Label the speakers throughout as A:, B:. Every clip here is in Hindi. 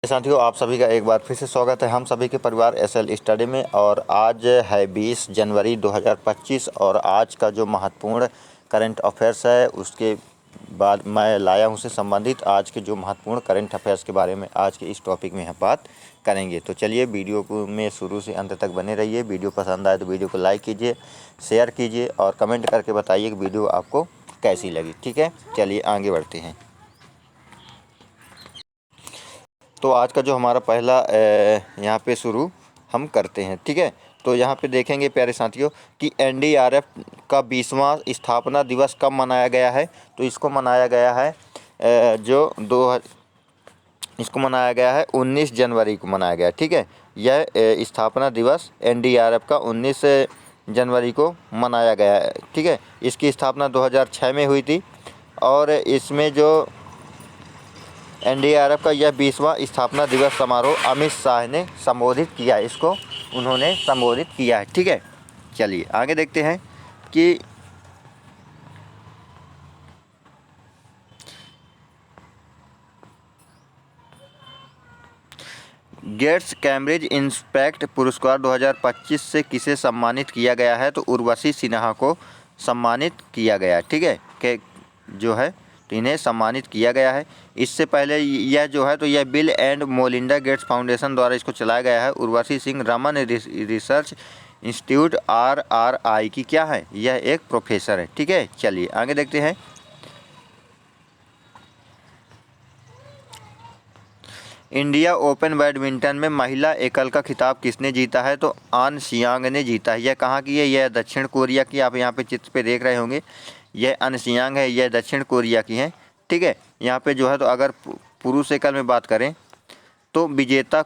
A: साथियों, आप सभी का एक बार फिर से स्वागत है हम सभी के परिवार एसएल स्टडी में। और आज है 20 जनवरी 2025 और आज का जो महत्वपूर्ण करंट अफेयर्स है उसके बाद मैं लाया हूं से संबंधित आज के जो महत्वपूर्ण करंट अफेयर्स के बारे में आज के इस टॉपिक में हम बात करेंगे। तो चलिए वीडियो को में शुरू से अंत तक बने रहिए। वीडियो पसंद आए तो वीडियो को लाइक कीजिए, शेयर कीजिए और कमेंट करके बताइए कि वीडियो आपको कैसी लगी। ठीक है, चलिए आगे बढ़ते हैं। तो आज का जो हमारा पहला यहाँ पे शुरू हम करते हैं। ठीक है, तो यहाँ पे देखेंगे प्यारे साथियों कि एनडीआरएफ का 20वां स्थापना दिवस कब मनाया गया है। तो इसको मनाया गया है इसको मनाया गया है 19 जनवरी को मनाया गया। ठीक है, यह स्थापना दिवस एनडीआरएफ का 19 जनवरी को मनाया गया है। ठीक है, इसकी स्थापना 2006 में हुई थी और इसमें जो एनडीआरएफ का यह 20वां स्थापना दिवस समारोह अमित शाह ने संबोधित किया, इसको उन्होंने संबोधित किया है। ठीक है, चलिए आगे देखते हैं कि गेट्स कैम्ब्रिज इंस्पेक्ट पुरस्कार 2025 से किसे सम्मानित किया गया है। तो उर्वशी सिन्हा को सम्मानित किया गया। ठीक है, कि जो है तो इन्हें सम्मानित किया गया है। इससे पहले यह जो है तो यह बिल एंड मोलिंडा गेट्स फाउंडेशन द्वारा इसको चलाया गया है। Urvashi Singh Raman research institute RRI की क्या है, यह एक प्रोफेसर है। ठीक है, चलिए आगे देखते हैं। इंडिया ओपन बैडमिंटन में महिला एकल का खिताब किसने जीता है। तो आन सियांग ने जीता है। यह कहाँ की है, यह दक्षिण कोरिया की। आप यहाँ पे चित्र पे देख रहे होंगे, यह आन सियांग है, यह दक्षिण कोरिया की है। ठीक है, यहाँ पे जो है तो अगर पुरुष एकल में बात करें तो विजेता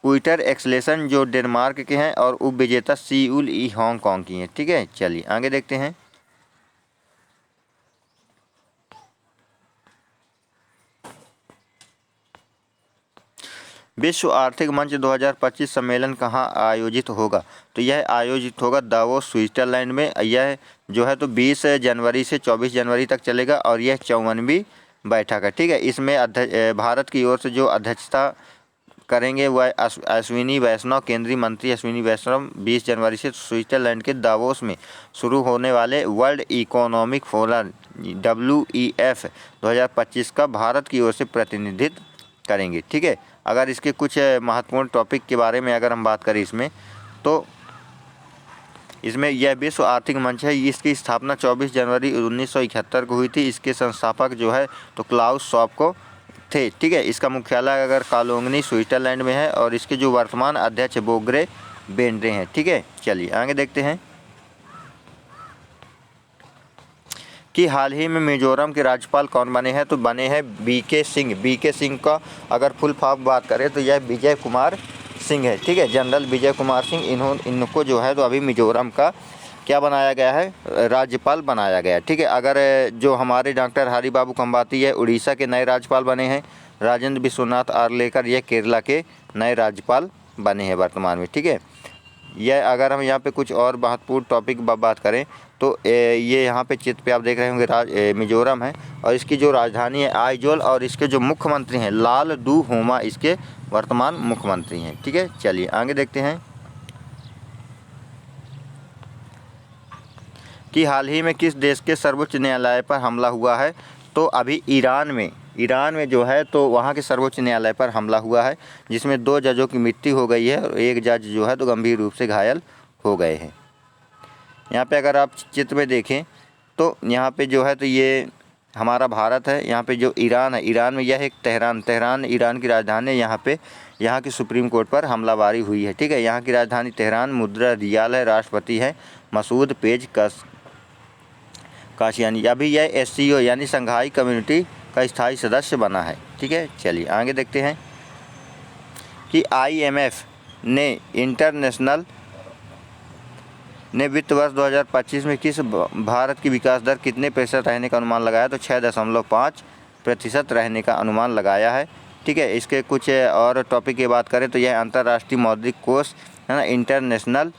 A: क्विटर एक्सलेशन जो डेनमार्क के हैं और उप विजेता सिउल ई हांगकांग की हैं। ठीक है, चलिए आगे देखते हैं। विश्व आर्थिक मंच 2025 सम्मेलन कहाँ आयोजित होगा। तो यह आयोजित होगा दावोस स्विट्जरलैंड में। यह जो है तो 20 जनवरी से 24 जनवरी तक चलेगा और यह 54वीं बैठक है। ठीक है, इसमें भारत की ओर से जो अध्यक्षता करेंगे वह अश्विनी वैष्णव, केंद्रीय मंत्री अश्विनी वैष्णव 20 जनवरी से स्विट्जरलैंड के दावोस में शुरू होने वाले वर्ल्ड इकोनॉमिक फोरम WEF 2025 का भारत की ओर से प्रतिनिधित्व करेंगे। ठीक है, अगर इसके कुछ महत्वपूर्ण टॉपिक के बारे में अगर हम बात करें इसमें तो इसमें यह विश्व आर्थिक मंच है। इसकी स्थापना 24 जनवरी 1971 को हुई थी। इसके संस्थापक जो है तो क्लाउस शॉप को थे। ठीक है, इसका मुख्यालय अगर कालोंगनी स्विट्जरलैंड में है और इसके जो वर्तमान अध्यक्ष बोग्रे बेंड्रे हैं। ठीक है, चलिए आगे देखते हैं कि हाल ही में मिजोरम के राज्यपाल कौन बने हैं। तो बने हैं BK सिंह। BK सिंह का अगर फुल फॉर्म बात करें तो यह विजय कुमार सिंह है। ठीक है, जनरल विजय कुमार सिंह। इनको जो है तो अभी मिजोरम का क्या बनाया गया है, राज्यपाल बनाया गया। ठीक है, अगर जो हमारे डॉक्टर हरिबाबू कंबाती है उड़ीसा के नए राज्यपाल बने हैं। राजेंद्र विश्वनाथ आर्लेकर ये केरला के नए राज्यपाल बने हैं वर्तमान में। ठीक है, यह अगर हम यहाँ पे कुछ और महत्वपूर्ण टॉपिक बात करें तो ये यहाँ पे चित्र पे आप देख रहे होंगे मिजोरम है और इसकी जो राजधानी है आइजोल और इसके जो मुख्यमंत्री हैं लाल डू होमा इसके वर्तमान मुख्यमंत्री हैं। ठीक है, चलिए आगे देखते हैं कि हाल ही में किस देश के सर्वोच्च न्यायालय पर हमला हुआ है। तो अभी ईरान में जो है तो वहाँ के सर्वोच्च न्यायालय पर हमला हुआ है जिसमें 2 जजों की मृत्यु हो गई है और 1 जज जो है तो गंभीर रूप से घायल हो गए हैं। यहाँ पे अगर आप चित्र में देखें तो यहाँ पे जो है तो ये हमारा भारत है। यहाँ पे जो ईरान है, ईरान में यह एक तेहरान ईरान की राजधानी है। यहाँ पे यहाँ की सुप्रीम कोर्ट पर हमलावारी हुई है। ठीक है, यहाँ की राजधानी तेहरान, मुद्रा रियाल है, राष्ट्रपति है मसूद काशियानी। अभी यह SCO यानी संघाई कम्युनिटी का स्थायी सदस्य बना है। ठीक है, चलिए आगे देखते हैं कि IMF ने वित्त वर्ष 2025 में किस भारत की विकास दर कितने प्रतिशत रहने का अनुमान लगाया। तो 6.5% रहने का अनुमान लगाया है। ठीक है, इसके कुछ और टॉपिक की बात करें तो यह अंतर्राष्ट्रीय मौद्रिक कोष है ना, इंटरनेशनल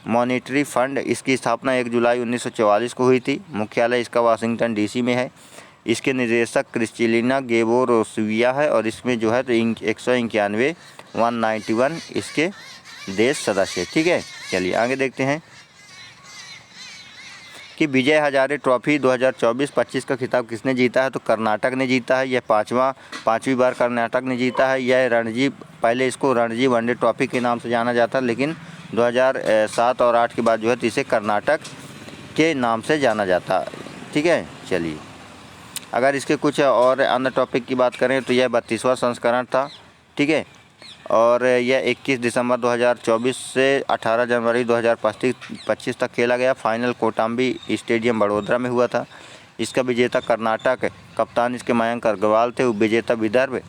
A: मॉनेटरी फंड, इसकी स्थापना 1 जुलाई 1944 को हुई थी। मुख्यालय इसका वाशिंगटन DC में है। इसके निर्देशक क्रिस्टलिना गेबोरोसिया है और इसमें जो है तो 191 191 इसके देश सदस्य। ठीक है, चलिए आगे देखते हैं कि विजय हजारे ट्रॉफी 2024-25 का खिताब किसने जीता है। तो कर्नाटक ने जीता है। यह पाँचवीं बार कर्नाटक ने जीता है। यह रणजी, पहले इसको रणजी वनडे ट्रॉफी के नाम से जाना जाता, लेकिन 2007 और 8 के बाद जो है तो इसे कर्नाटक के नाम से जाना जाता। ठीक है, चलिए अगर इसके कुछ और अन्य टॉपिक की बात करें तो यह 32वां संस्करण था। ठीक है, और यह 21 दिसंबर 2024 से 18 जनवरी 2025 तक खेला गया। फाइनल कोटाम्बी स्टेडियम बड़ोदरा में हुआ था। इसका विजेता कर्नाटक, कप्तान इसके मयंक अग्रवाल थे। उपविजेता विदर्भ,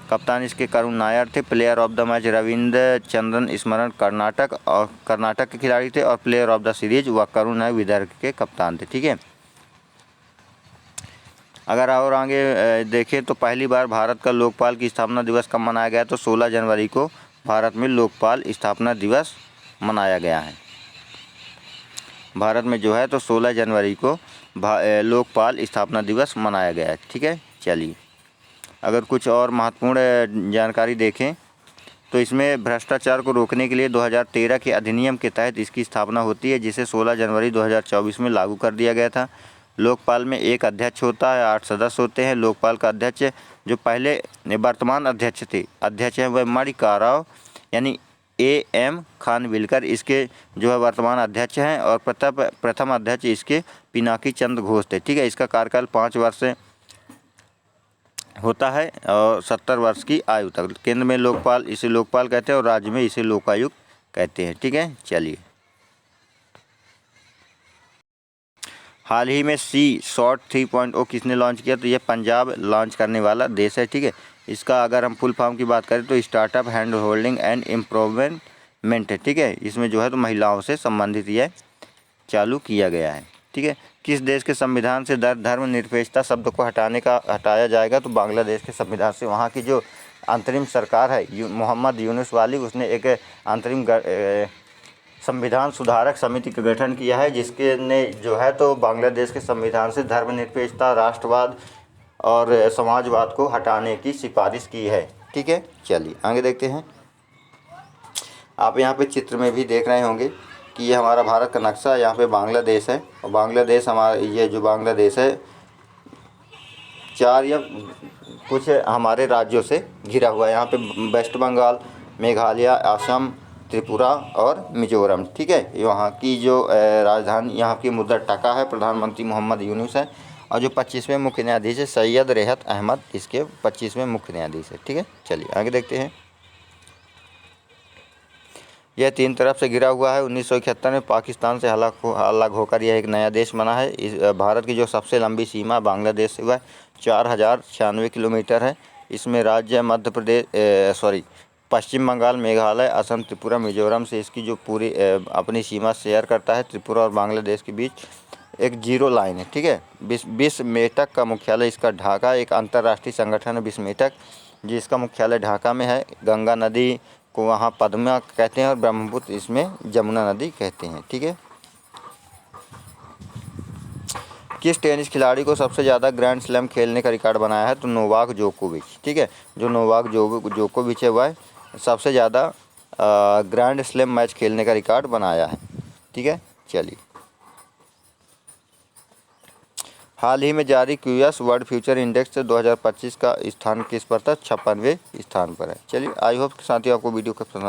A: कप्तान इसके करुण नायर थे। Player of the match Ravindra Chandran स्मरण कर्नाटक के खिलाड़ी थे और प्लेयर ऑफ द सीरीज व करुण नायर विदर्भ के कप्तान थे। ठीक है, अगर और आगे देखें तो पहली बार भारत का लोकपाल की स्थापना दिवस कब मनाया गया। तो 16 जनवरी को भारत में लोकपाल स्थापना दिवस मनाया गया है। भारत में जो है तो 16 जनवरी को लोकपाल स्थापना दिवस मनाया गया है। ठीक है, चलिए अगर कुछ और महत्वपूर्ण जानकारी देखें तो इसमें भ्रष्टाचार को रोकने के लिए 2013 के अधिनियम के तहत इसकी स्थापना होती है, जिसे 16 जनवरी 2024 में लागू कर दिया गया था। लोकपाल में एक अध्यक्ष होता है, 8 सदस्य होते हैं। लोकपाल का अध्यक्ष जो पहले वर्तमान अध्यक्ष हैं वह मणिकाराव यानी AM खानविलकर इसके जो है वर्तमान अध्यक्ष हैं और प्रथम अध्यक्ष इसके पिनाकी चंद्र घोष थे। ठीक है, इसका कार्यकाल 5 वर्ष होता है और 70 वर्ष की आयु तक। केंद्र में लोकपाल इसे लोकपाल कहते हैं और राज्य में इसे लोकायुक्त कहते हैं। ठीक है, चलिए हाल ही में C-SOT 3.0 किसने लॉन्च किया। तो यह पंजाब लॉन्च करने वाला देश है। ठीक है, इसका अगर हम फुल फॉर्म की बात करें तो स्टार्टअप हैंड होल्डिंग एंड एम्प्रूवमेंट है। ठीक है, इसमें जो है तो महिलाओं से संबंधित यह चालू किया गया है। ठीक है, किस देश के संविधान से धर्मनिरपेक्षता शब्द को हटाया जाएगा। तो बांग्लादेश के संविधान से। वहाँ की जो अंतरिम सरकार है मोहम्मद यूनुस वाली, उसने एक अंतरिम संविधान सुधारक समिति का गठन किया है, जिसके ने जो है तो बांग्लादेश के संविधान से धर्मनिरपेक्षता, राष्ट्रवाद और समाजवाद को हटाने की सिफारिश की है। ठीक है, चलिए आगे देखते हैं। आप यहाँ पे चित्र में भी देख रहे होंगे कि ये हमारा भारत का नक्शा, यहाँ पे बांग्लादेश है और बांग्लादेश ये जो बांग्लादेश है 4 या कुछ हमारे राज्यों से घिरा हुआ है। यहाँ पे वेस्ट बंगाल, मेघालय, असम, त्रिपुरा और मिजोरम। ठीक है, वहाँ की जो राजधानी यहाँ की मुद्रा टका है। प्रधानमंत्री मोहम्मद यूनुस है और जो 25वें मुख्य न्यायाधीश है सैयद रेहत अहमद इसके 25वें मुख्य न्यायाधीश है। ठीक है, चलिए आगे देखते हैं। यह 3 तरफ से घिरा हुआ है। 1971 में पाकिस्तान से अलग होकर यह एक नया देश बना है। भारत की जो सबसे लंबी सीमा बांग्लादेश से वह 4096 किलोमीटर है। इसमें राज्य मध्य प्रदेश पश्चिम बंगाल, मेघालय, असम, त्रिपुरा, मिजोरम से इसकी जो पूरी अपनी सीमा शेयर करता है। त्रिपुरा और बांग्लादेश के बीच एक जीरो लाइन है। ठीक है, बिस्मेटक का मुख्यालय इसका ढाका एक अंतर्राष्ट्रीय संगठन है बिस्मेटक, जिसका मुख्यालय ढाका में है। गंगा नदी को वहाँ पद्मा कहते हैं और ब्रह्मपुत्र इसमें जमुना नदी कहते हैं। ठीक है, किस टेनिस खिलाड़ी को सबसे ज़्यादा ग्रैंड स्लैम खेलने का रिकॉर्ड बनाया है। तो नोवाक जोकोविच। ठीक है, जो नोवाक जोकोविच है वह सबसे ज़्यादा ग्रैंड स्लैम मैच खेलने का रिकॉर्ड बनाया है। ठीक है, चलिए हाल ही में जारी QS वर्ल्ड फ्यूचर इंडेक्स 2025 का स्थान किस पर था। 56वें स्थान पर है। चलिए आई होप साथियों आपको वीडियो का पसंद